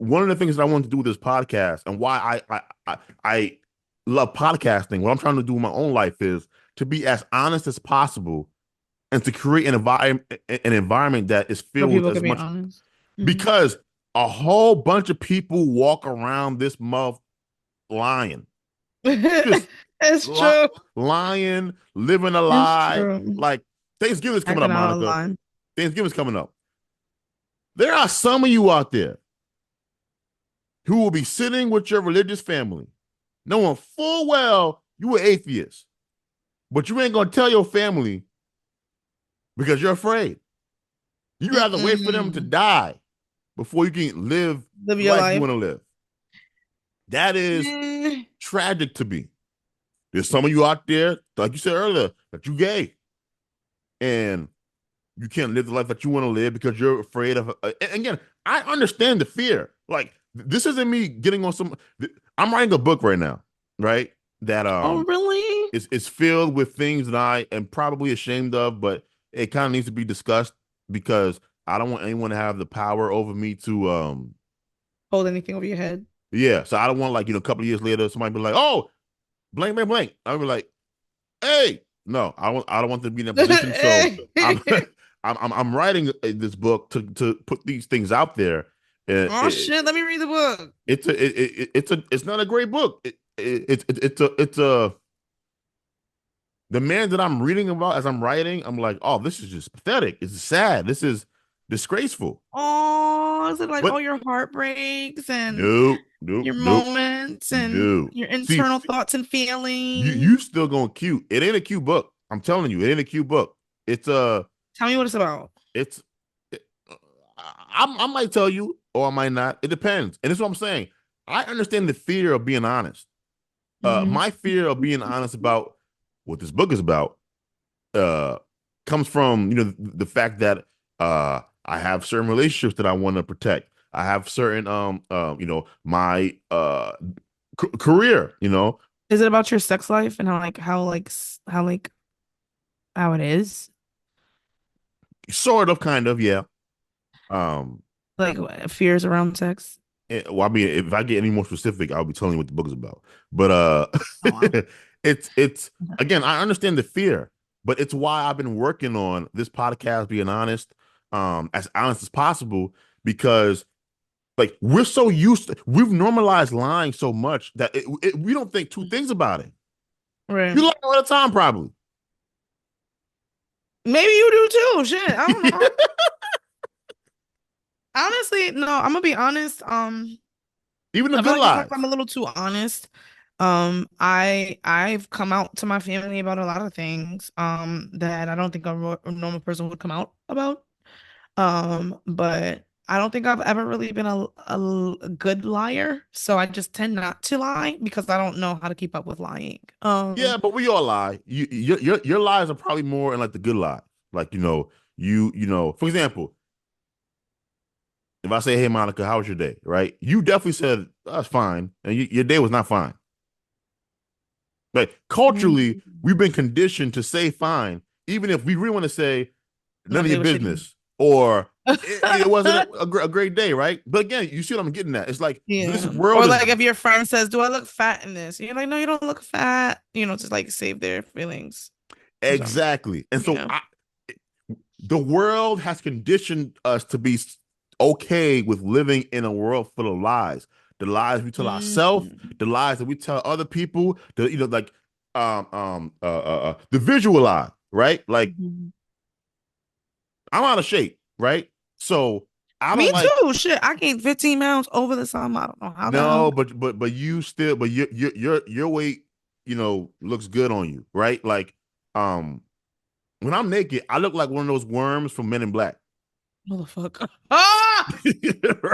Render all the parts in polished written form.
one of the things that I want to do with this podcast and why I love podcasting, what I'm trying to do in my own life is to be as honest as possible and to create an environment that is So filled with people as can be much honest. Hmm. because a whole bunch of people walk around this month lying, just It's li- true. lying, living a It's lie. true. Like Thanksgiving's coming up, Acting out of Monica. line. Thanksgiving's coming up. There are some of you out there who will be sitting with your religious family, knowing full well you were atheist, but you ain't gonna tell your family because you're afraid. You have to wait for them to Mm-mm. die before you can live Live the your life you life. want to live. That is Mm. tragic to me. There's some of you out there, like you said earlier, that you gay and you can't live the life that you want to live because you're afraid of. Again, I understand the fear. Like this isn't me getting on some. I'm writing a book right now, right? That Oh, really? is filled with things that I am probably ashamed of, but it kind of needs to be discussed because I don't want anyone to have the power over me to Hold anything over your head. yeah. So I don't want like a couple of years later somebody be like, oh, blank, blank, blank. I'll be like, hey, no, I don't want to be in that position. So I'm I'm writing this book to put these things out there. Oh shit! Let me read the book. It's not a great book. It's a the man that I'm reading about as I'm writing. I'm like, oh, this is just pathetic. It's sad. This is disgraceful. Oh, is it like all But your heartbreaks and nope, nope, your nope, moments and no. your See, internal thoughts and you feelings? you still going cute. It ain't a cute book. I'm telling you, it ain't a cute book. It's a Tell me what it's about. it's it, I might tell you or I might not. It depends. And this is what I'm saying. I understand the fear of being honest. Mhm. My fear of being honest about what this book is about uh comes from the fact that I have certain relationships that I want to protect. I have certain my career, Is it about your sex life and how it is? sort of kind of, yeah. Um Like fears around sex? well, I mean, if I get any more specific, I'll be telling you what the book is about. But Oh wow. it's again, I understand the fear, but it's why I've been working on this podcast being as honest as possible, because like we've normalized lying so much that we don't think two things about it. You Right. lie all the time, probably. Maybe you do too. Shit. I don't know. Honestly, no, I'm gonna be honest. Even the I feel good like sometimes I'm lies. a little too honest. I've come out to my family about a lot of things that I don't think a normal person would come out about. But I don't think I've ever really been a good liar, so I just tend not to lie because I don't know how to keep up with lying. Yeah, but we all lie. Your lies are probably more in like the good lies. Like for example, if I say, "Hey, Monica, how was your day?" Right? You definitely said that's fine, and your day was not fine. Like culturally, Mm. we've been conditioned to say fine, even if we really want to say none My of day your was shitty. business or it wasn't a great day, right? But again, you see what I'm getting at. It's like this Yeah. world Or is like if your friend says, "Do I look fat in this?" You're like, "No, you don't look fat." Just like save their feelings. So, exactly, and so yeah. the world has conditioned us to be okay with living in a world full of lies. The lies we tell ourselves, Mhm. the lies that we tell other people, like the visual lie, right? Like Mhm. I'm out of shape, right? So I Me don't like too. Shit, I gained 15 pounds over the summer. I don't know how the no, hell. but you still but your weight, looks good on you, right? Like um when I'm naked, I look like one of those worms from Men in Black. Motherfucker. Ah!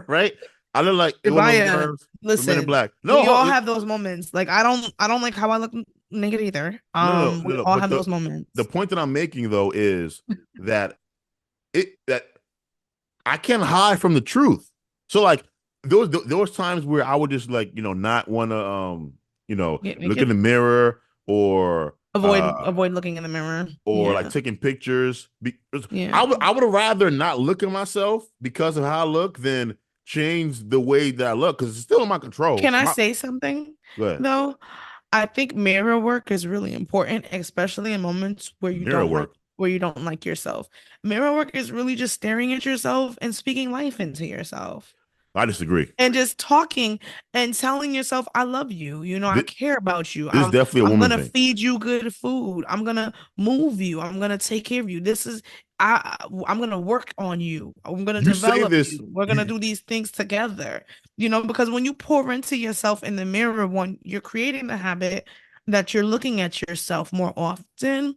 Right? I look like If one of I those worms from Men in listen, Black. we all have those moments. Like I don't like how I look naked either. We No. all But have those the moments. point that I'm making though is that that I can't hide from the truth. So like there was times where I would just like not want to Get look in naked. the mirror or Avoid looking in the mirror. like Yeah. taking pictures. Yeah. I would rather not look at myself because of how I look than change the way that I look because it's still in my control. Can I say something Go ahead. though? I think mirror work is really important, especially in moments Mirror work. where you don't like yourself. Mirror work is really just staring at yourself and speaking life into yourself. I disagree. And just talking and telling yourself, I love you. You know, I This, care about you. this is definitely a I'm woman gonna thing. feed you good food. I'm gonna move you. I'm gonna take care of you. I'm gonna work on you. I'm gonna You say develop this. you. We're gonna do these things together. You know, because when you pour into yourself in the mirror, you're creating the habit that you're looking at yourself more often,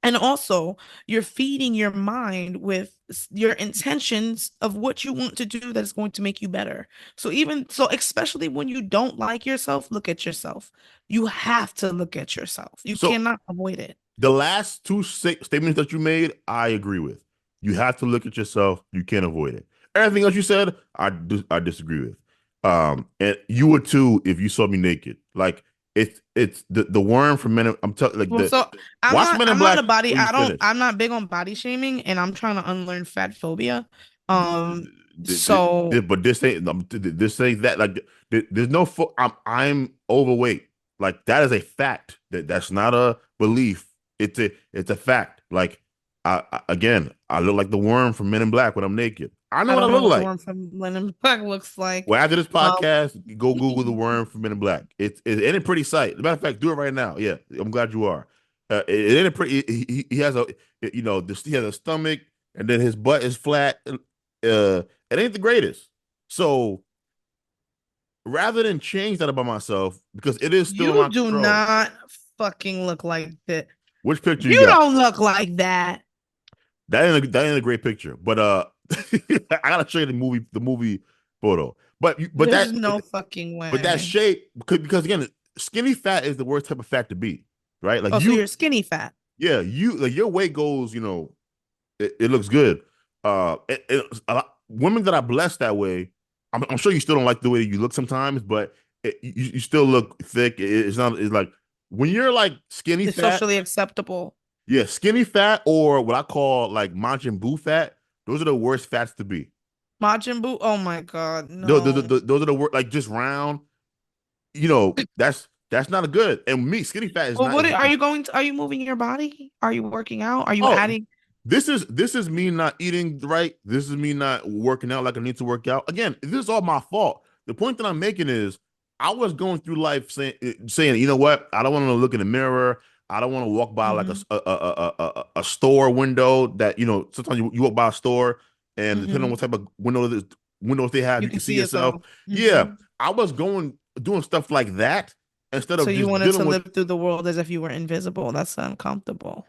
and also, you're feeding your mind with your intentions of what you want to do that's going to make you better. So, even so, especially when you don't like yourself, look at yourself. You have to look at yourself. You So cannot avoid it. the last two statements that you made, I agree with. You have to look at yourself. You can't avoid it. Everything else you said, I disagree with. And you would too if you saw me naked. Like it's the worm from Men. I'm telling like Well, the so watch Men in I'm not Black a body. when you finish. I'm not big on body shaming, and I'm trying to unlearn fat phobia. Th- So but this ain't that like there's no I'm overweight. Like that is a fact. That's not a belief. It's a fact. Like again, I look like the worm from Men in Black when I'm naked. I know I what I don't know look what the like. one from Lennon Black looks like. Well, after this Um, podcast, go Google the worm from Men in Black. It ain't a pretty sight. As a matter of fact, do it right now. Yeah, I'm glad you are. It ain't a pretty. He has a he has a stomach and then his butt is flat. It ain't the greatest. So rather than change that about myself because it is still in You my do control. not fucking look like that. Which picture you You got? don't look like that. That ain't a great picture. But I gotta show you the movie photo. But There's no fucking that way. shape because again, skinny fat is the worst type of fat to be, right? Like Oh, so you're skinny fat. yeah, you like your weight goes, it looks good. Women that are blessed that way, I'm sure you still don't like the way you look sometimes, but you still look thick. It's not. It's like when you're like skinny It's fat, socially acceptable. yeah, skinny fat or what I call like Majin Buu fat. Those are the worst fats to be. Majin Buu. Oh my God, no. Those are the worst. Like just round. That's not a good. And me, skinny fat is Well, not. are you going to, are you moving your body? Are you working out? Are you Oh, adding? this is me not eating right. This is me not working out like I need to work out. Again, this is all my fault. The point that I'm making is I was going through life saying, you know what? I don't want to look in the mirror. I don't want to walk by like Mhm, a store window that sometimes you walk by a store and depending on mhm. what type of windows they have, You you can can see see yourself. yourself. Yeah, Mhm. I was doing stuff like that instead So of you just wanted to dealing with. live through the world as if you were invisible. That's uncomfortable.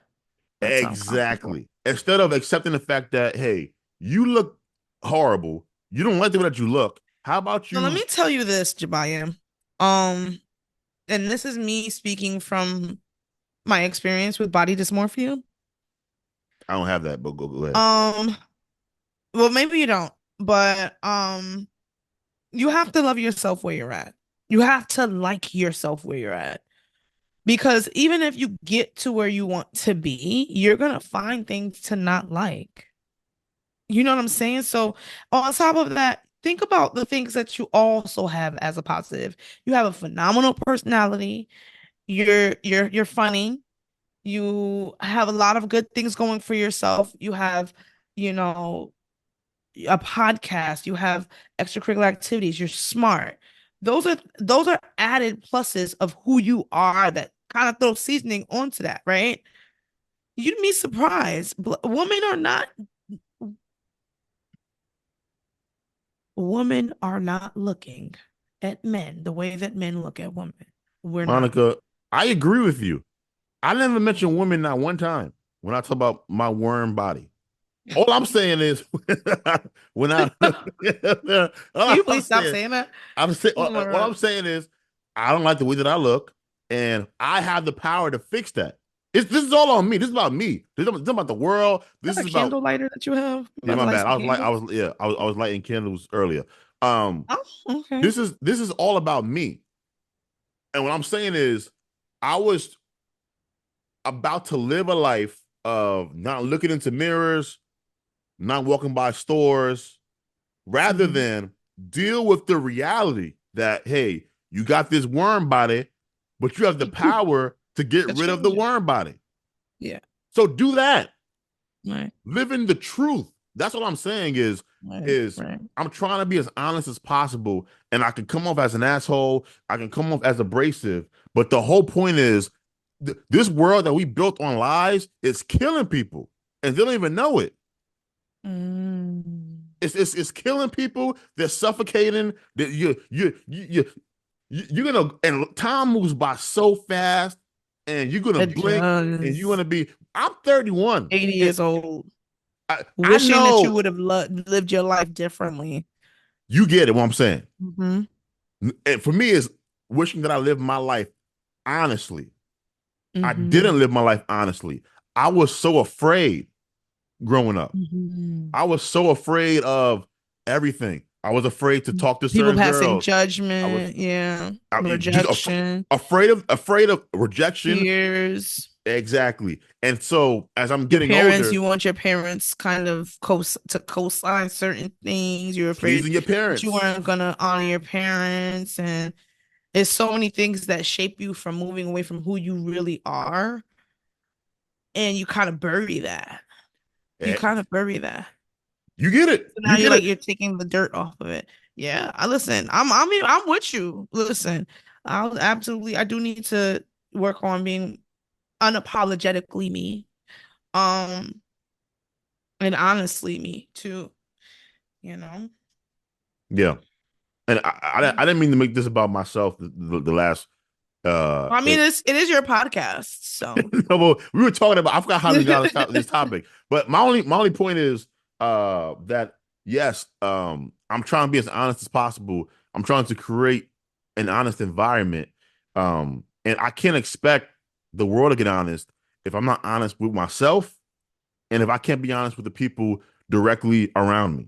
That's uncomfortable. Exactly. Instead of accepting the fact that, hey, you look horrible, you don't like the way that you look. How about So let you? me tell you this, Jabaya. Um, and this is me speaking from my experience with body dysmorphia. I don't have that, but go ahead. Um, well, maybe you don't, but you have to love yourself where you're at. You have to like yourself where you're at. Because even if you get to where you want to be, you're gonna find things to not like. You know what I'm saying? So on top of that, think about the things that you also have as a positive. You have a phenomenal personality. You're funny. You have a lot of good things going for yourself. You have, you know, a podcast. You have extracurricular activities. You're smart. Those are added pluses of who you are that kind of throw seasoning onto that, right? You'd be surprised. Women are not looking at men the way that men look at women. We're not. Monica, I agree with you. I never mentioned women not one time when I talk about my worm body. All I'm saying is when I Can all you I'm please stop saying, saying that? I'm saying Oh my what God. I'm saying is I don't like the way that I look, and I have the power to fix that. This is all on me. This is about me. This is about the world. Is This that is a about candle lighter that you have? You yeah, about to my light bad. some candles? I was lighting candles earlier. Um, Oh, okay. this is all about me. And what I'm saying is I was about to live a life of not looking into mirrors, not walking by stores, rather than deal with the reality that, hey, you got this worm body, but you have the power to get rid of the worm body. Yeah. So do that. Right. Live in the truth. That's what I'm saying is I'm trying to be as honest as possible, and I can come off as an asshole. I can come off as abrasive, but the whole point is this world that we built on lies is killing people, and they don't even know it. It's killing people. They're suffocating. That you're gonna, and time moves by so fast, and you're gonna blink, and you're gonna be. I'm 31, 80 years old. Wishing that you would have lived your life differently. You get it, what I'm saying. Mm-hmm. And for me, is wishing that I lived my life honestly. Mm-hmm. I didn't live my life honestly. I was so afraid growing up. Mm-hmm. I was so afraid of everything. I was afraid to talk to people passing girls. Judgment, rejection, afraid of rejection, fears. Exactly. And so as I'm getting older, you want your parents kind of co-sign certain things. You're afraid your parents. You weren't gonna honor your parents, and there's so many things that shape you from moving away from who you really are, and you kind of bury that. You kind of bury that. You get it. So now you're taking the dirt off of it. Yeah, I'm with you. Listen, I do need to work on being unapologetically me, and honestly me too, Yeah, and I didn't mean to make this about myself. The last. It is your podcast, so no, but we were talking about. I forgot how we got on this topic, but my only point is that yes, I'm trying to be as honest as possible. I'm trying to create an honest environment, and I can't expect the world to get honest if I'm not honest with myself, and if I can't be honest with the people directly around me.